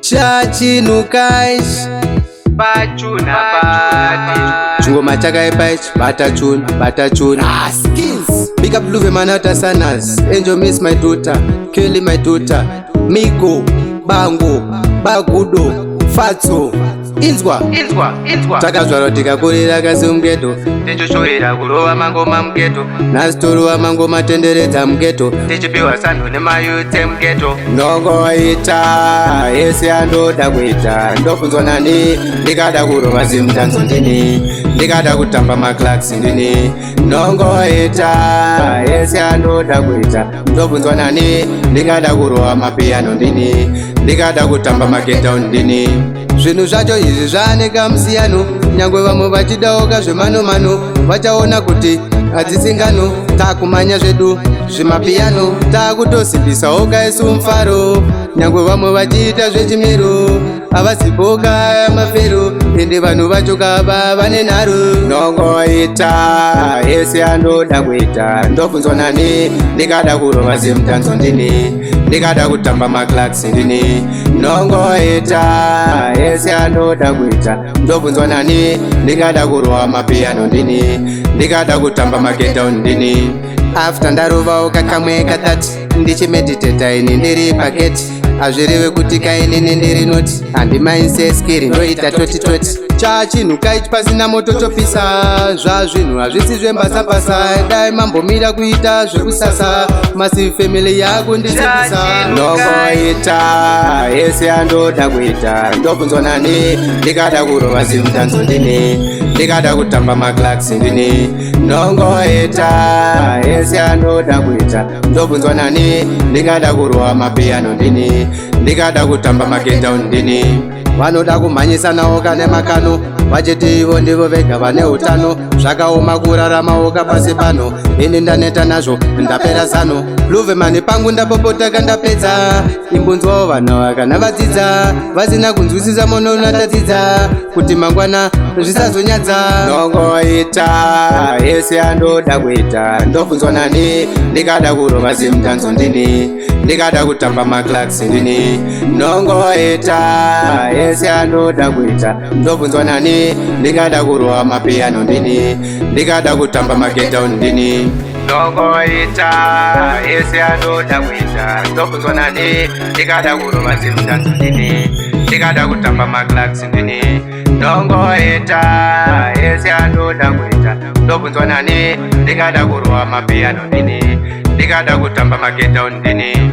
Chachinukai Pachuna Pati Chungoma chakaipa Batachuna Skins Big up Luve Manata Sanas Angel Miss my daughter Kelly my daughter Miko Bango Bagudo Fatso Inzwa Takazwaro tikakurira kasi mgeto Tichushuhira kurowa mangoma mgeto Nasitoruwa mangoma tenderedza mgeto Tichipiwa sando nemayutse mgeto Ndongoita yese andoda kuita ndofunzwa nani ndikada kurova zimutanzo ndini ndikada kutamba maclax ndini Ndongoita yese andoda kuita ndofunzwa nani ndikada kurova mapiano ndini ndikada kutamba magetdown ndini Zvinhu zvacho izvi zvaaneka musiyano nyangwe vamwe vachidaoka zvemano vachaona kuti hadzisingano taakumanya zvedu zvemapiano taakutosipisawo kaisu mufaro nyangwe vamwe vachiita zvechimiro havaziboka mafero ende vanhu vacho kava vane nharo Ndongoita yese andoda kuita ndofunzwa nani ndikada kurova zimutanzo ndini ndikada kutamba maclax ndini Ndongoita yese andoda kuita ndofunzwa nani ndikada kurova mapiano ndini ndikada kutamba magetdown ndini after ndarovawo kakamwe katatu ndichimediteta ini ndiri paketi hazvireve kuti kainini ndiri noti handimainse skiri ndoita toti Chachinhu kaichi pasina moto topisa zvazvinhu hazvisi zvembasapasa dai mambomira kuita zvekusasa masi family yako ndisipisa Ndongoita yese andoda kuita ndofunzwa nani ndikada kurova zimutanzo ndini ndikada kutamba maclax ndini Ndongoita yese andoda kuita ndofunzwa nani ndikada kurova mapiano ndini ndikada kutamba magetdown ndini vanoda kumhanyisanawo kane makano vachiti ivo ndivo vega vane utano zvakaoma kuraramawo kapasi pano ini ndaneta nazvo ndapera zano Luve mani pangu ndapopotaka ndapedza imbunzwawo vanhu vakana vadzidza vasina kunzwisisa mono unatadzidza kuti mangwana zvisazonyadza Ndongoita yese andoda kuita ndofunzwa nani ndikada kurova zimutanzo ndini ndikada kutamba maclax ndini Ndongoita yese andoda kuita ndofunzwa nani ndikada kurova mapiano ndini ndikada kutamba magetdown ndini Ndongoita yese andoda kuita ndofunzwa nani ndikada kurova zimutanzo ndini ndikada kutamba maclax ndini Ndongoita yese andoda kuita ndofunzwa nani ndikada kurova mapiano ndini ndikada kutamba magetdown ndini